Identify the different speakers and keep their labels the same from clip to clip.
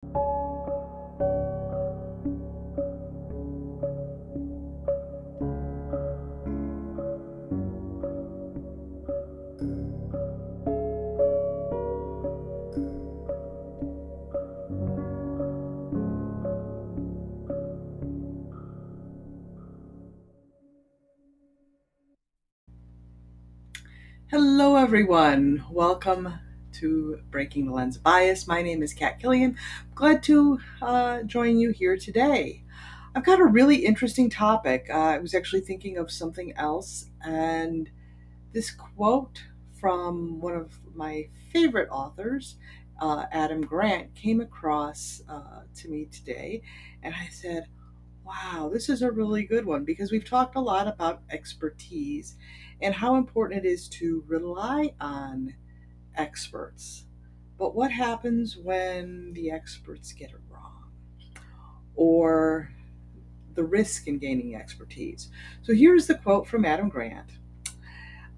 Speaker 1: Hello, everyone. Welcome to Breaking the Lens of Bias. My name is Kat Killian. Glad to join you here today. I've got a really interesting topic. I was actually thinking of something else, and this quote from one of my favorite authors, Adam Grant, came across to me today, and I said, wow, this is a really good one because we've talked a lot about expertise and how important it is to rely on experts. But what happens when the experts get it wrong? Or the risk in gaining expertise? So here's the quote from Adam Grant.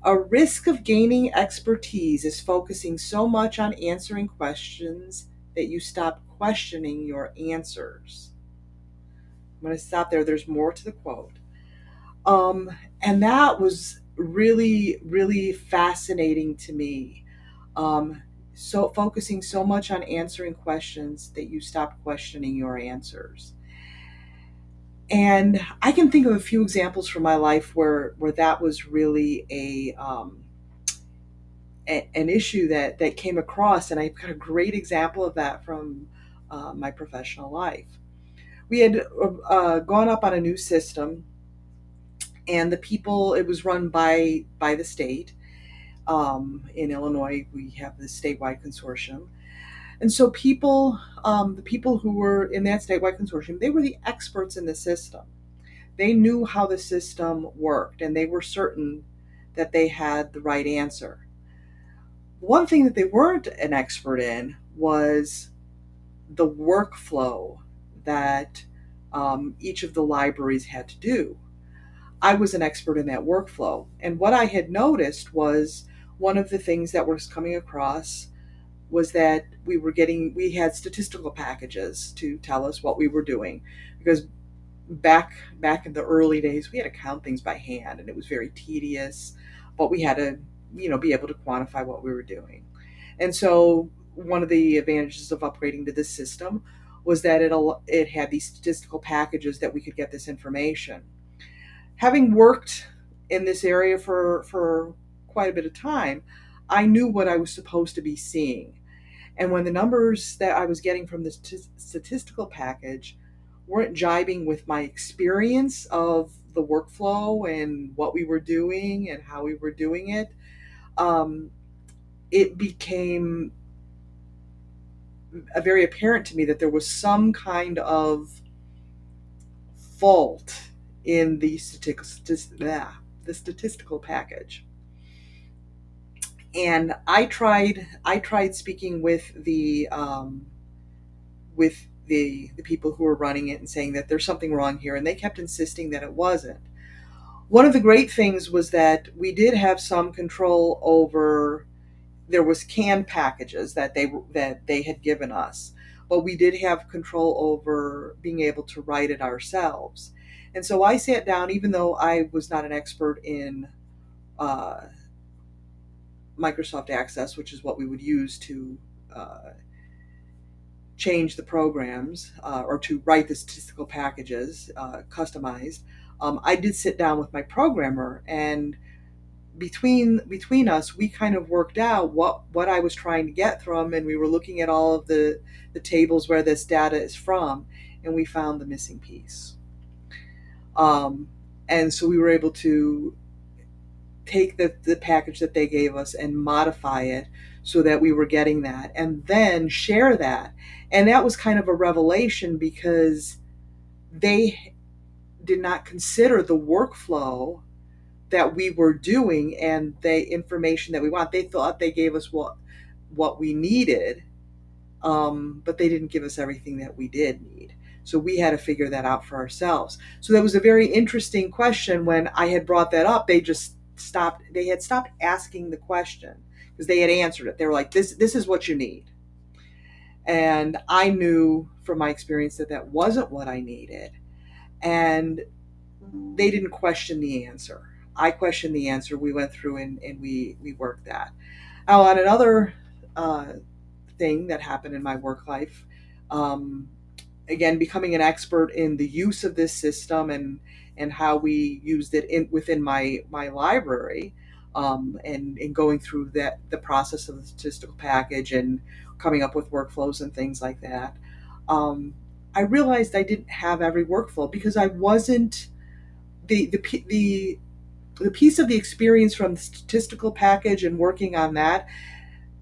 Speaker 1: A risk of gaining expertise is focusing so much on answering questions that you stop questioning your answers. I'm going to stop there. There's more to the quote. And that was really, really fascinating to me. So focusing so much on answering questions that you stop questioning your answers. And I can think of a few examples from my life where that was really an issue that came across, and I've got a great example of that from my professional life. We had gone up on a new system, and the people, it was run by the state. In Illinois, we have the statewide consortium, and so the people who were in that statewide consortium, they were the experts in the system. They knew how the system worked, and they were certain that they had the right answer. One thing that they weren't an expert in was the workflow that each of the libraries had to do. I was an expert in that workflow. And what I had noticed was one of the things that was coming across was that we had statistical packages to tell us what we were doing, because back in the early days we had to count things by hand, and it was very tedious, but we had to be able to quantify what we were doing. And so one of the advantages of upgrading to this system was that it had these statistical packages that we could get this information. Having worked in this area for quite a bit of time, I knew what I was supposed to be seeing. And when the numbers that I was getting from the statistical package weren't jibing with my experience of the workflow and what we were doing and how we were doing it, um, it became very apparent to me that there was some kind of fault in the statistical package. And I tried speaking with the people who were running it and saying that there's something wrong here, and they kept insisting that it wasn't. One of the great things was that we did have some control over, there was canned packages that they had given us, but we did have control over being able to write it ourselves. And so I sat down, even though I was not an expert in uh, Microsoft Access, which is what we would use to uh, change the programs, or to write the statistical packages customized. I did sit down with my programmer, and between us, we kind of worked out what I was trying to get from, and we were looking at all of the tables where this data is from, and we found the missing piece. Um, and so we were able to take the package that they gave us and modify it so that we were getting that, and then share that. And that was kind of a revelation because they did not consider the workflow that we were doing and the information that we want. They thought they gave us what we needed, but they didn't give us everything that we did need. So we had to figure that out for ourselves. So that was a very interesting question. When I had brought that up, they just stopped. They had stopped asking the question because they had answered it. They were like, "This is what you need." And I knew from my experience that that wasn't what I needed. And they didn't question the answer. I questioned the answer. We went through and we worked that. Now, on another uh, thing that happened in my work life, um, again, becoming an expert in the use of this system and how we used it within my library, and going through that the process of the statistical package and coming up with workflows and things like that. Um, I realized I didn't have every workflow because I wasn't the piece of the experience from the statistical package and working on that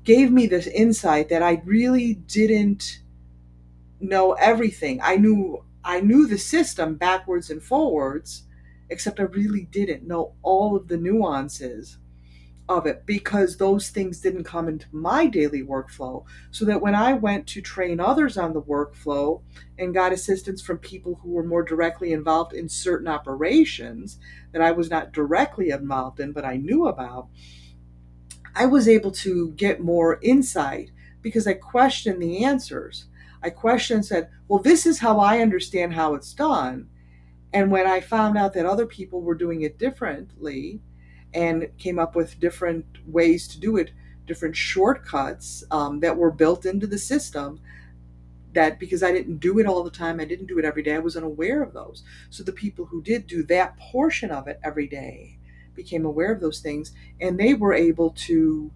Speaker 1: gave me this insight that I really didn't know everything. I knew the system backwards and forwards, except I really didn't know all of the nuances of it because those things didn't come into my daily workflow. So that when I went to train others on the workflow and got assistance from people who were more directly involved in certain operations that I was not directly involved in, but I knew about, I was able to get more insight because I questioned the answers. I questioned and said, well, this is how I understand how it's done. And when I found out that other people were doing it differently and came up with different ways to do it, different shortcuts that were built into the system, that because I didn't do it all the time, I didn't do it every day, I was unaware of those. So the people who did do that portion of it every day became aware of those things, and they were able to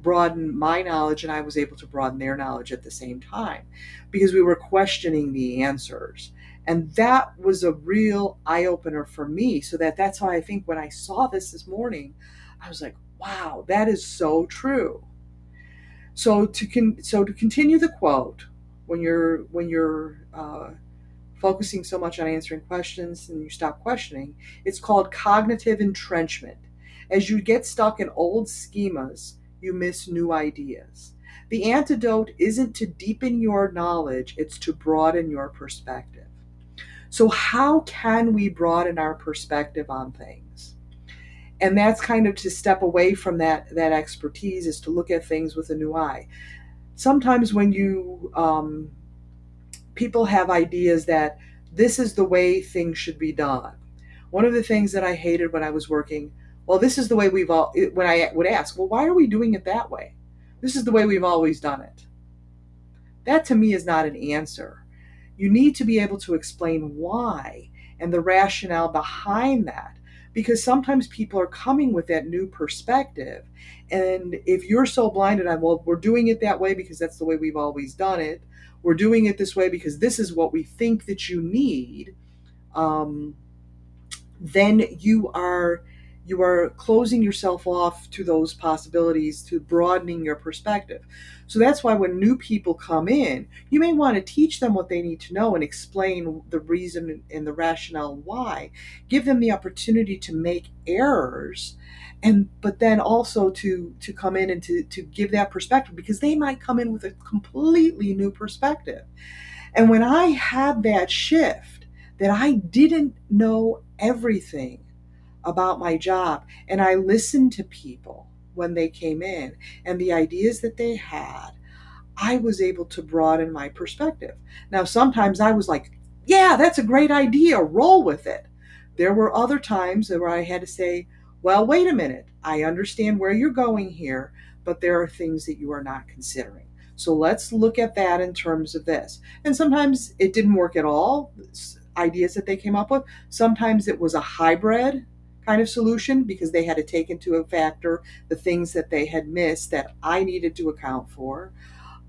Speaker 1: broaden my knowledge and I was able to broaden their knowledge at the same time because we were questioning the answers. And that was a real eye opener for me. So that's why I think when I saw this morning, I was like, wow, that is so true. So to continue the quote, when you're focusing so much on answering questions and you stop questioning, it's called cognitive entrenchment. As you get stuck in old schemas, you miss new ideas. The antidote isn't to deepen your knowledge, it's to broaden your perspective. So, how can we broaden our perspective on things? And that's kind of to step away from that expertise, is to look at things with a new eye. Sometimes when you people have ideas that this is the way things should be done. One of the things that I hated when I was working, well, this is the way we've all, when I would ask, well, why are we doing it that way? This is the way we've always done it. That to me is not an answer. You need to be able to explain why and the rationale behind that. Because sometimes people are coming with that new perspective. And if you're so blinded on, well, we're doing it that way because that's the way we've always done it, we're doing it this way because this is what we think that you need, um, then you are closing yourself off to those possibilities, to broadening your perspective. So that's why when new people come in, you may want to teach them what they need to know and explain the reason and the rationale why. Give them the opportunity to make errors, and but then also to come in and to give that perspective, because they might come in with a completely new perspective. And when I had that shift, that I didn't know everything about my job, and I listened to people when they came in and the ideas that they had, I was able to broaden my perspective. Now, sometimes I was like, yeah, that's a great idea, roll with it. There were other times where I had to say, well, wait a minute, I understand where you're going here, but there are things that you are not considering. So let's look at that in terms of this. And sometimes it didn't work at all, ideas that they came up with. Sometimes it was a hybrid kind of solution because they had to take into a factor the things that they had missed that I needed to account for.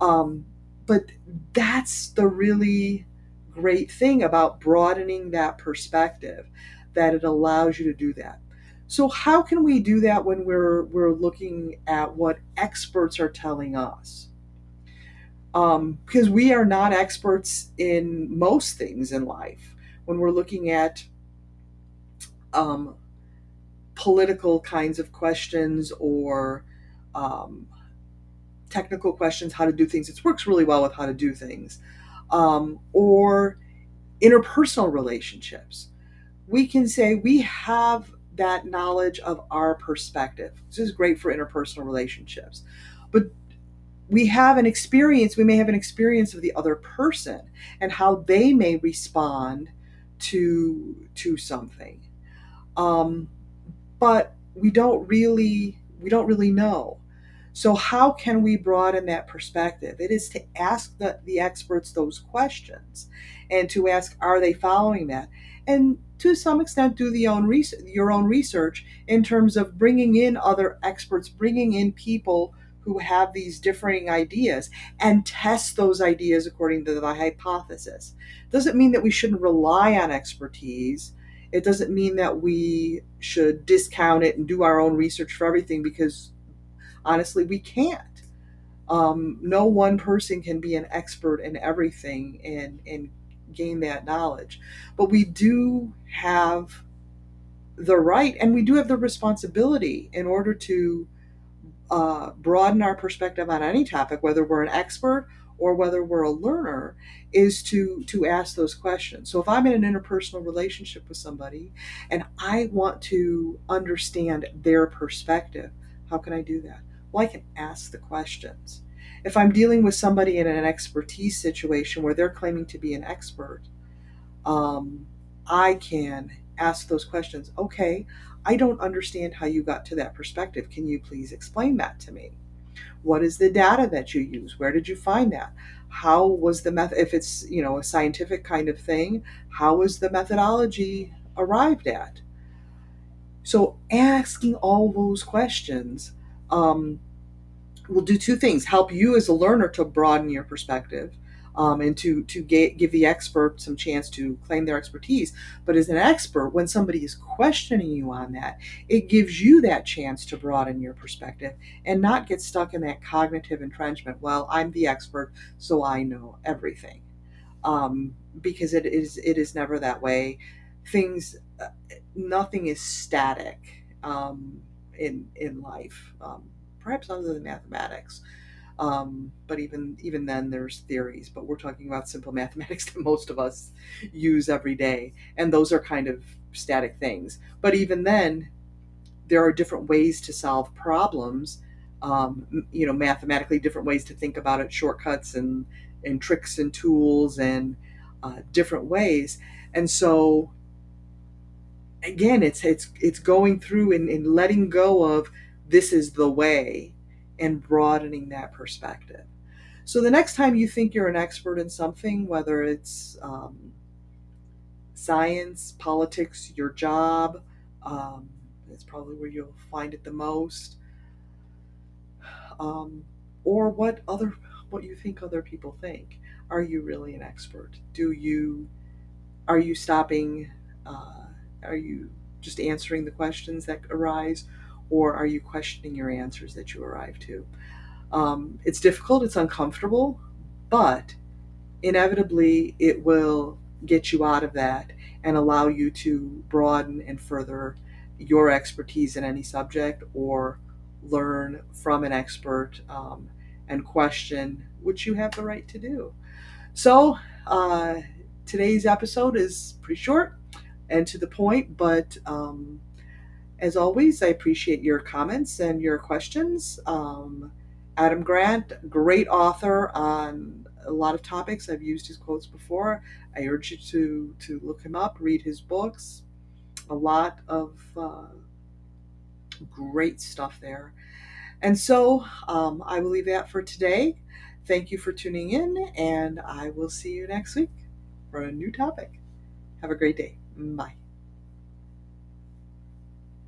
Speaker 1: um, but that's the really great thing about broadening that perspective, that it allows you to do that. So how can we do that when we're looking at what experts are telling us? Because we are not experts in most things in life. When we're looking at um, political kinds of questions or um, technical questions, how to do things, it works really well with how to do things, or interpersonal relationships. We can say we have that knowledge of our perspective. This is great for interpersonal relationships. But we have an experience, we may have an experience of the other person and how they may respond to something. Um, but we don't really know. So how can we broaden that perspective? It is to ask the experts those questions and to ask, are they following that? And to some extent, do your own research in terms of bringing in other experts, bringing in people who have these differing ideas and test those ideas according to the hypothesis. Doesn't mean that we shouldn't rely on expertise. It doesn't mean that we should discount it and do our own research for everything, because honestly, we can't. No one person can be an expert in everything and gain that knowledge. But we do have the right and we do have the responsibility in order to broaden our perspective on any topic, whether we're an expert or whether we're a learner, is to ask those questions. So if I'm in an interpersonal relationship with somebody and I want to understand their perspective, how can I do that? Well, I can ask the questions. If I'm dealing with somebody in an expertise situation where they're claiming to be an expert, I can ask those questions. Okay, I don't understand how you got to that perspective. Can you please explain that to me? What is the data that you use? Where did you find that? How was the method? If it's a scientific kind of thing, how was the methodology arrived at? So asking all those questions um, will do two things: help you as a learner to broaden your perspective, and to give the expert some chance to claim their expertise. But as an expert, when somebody is questioning you on that, it gives you that chance to broaden your perspective and not get stuck in that cognitive entrenchment. Well, I'm the expert, so I know everything. Because it is never that way. Things, nothing is static in life. Perhaps other than mathematics. But even then, there's theories. But we're talking about simple mathematics that most of us use every day, and those are kind of static things. But even then, there are different ways to solve problems. Mathematically, different ways to think about it, shortcuts and tricks and tools and different ways. And so again, it's going through and letting go of this is the way and broadening that perspective. So the next time you think you're an expert in something, whether it's science, politics, your job, it's probably where you'll find it the most, um, or what you think other people think. Are you really an expert? Are you stopping? Uh, are you just answering the questions that arise, or are you questioning your answers that you arrive to? It's difficult. It's uncomfortable, but inevitably it will get you out of that and allow you to broaden and further your expertise in any subject, or learn from an expert, and question, which you have the right to do. So, today's episode is pretty short and to the point, but as always, I appreciate your comments and your questions. Adam Grant, great author on a lot of topics. I've used his quotes before. I urge you to look him up, read his books. A lot of great stuff there. And so I will leave that for today. Thank you for tuning in, and I will see you next week for a new topic. Have a great day. Bye.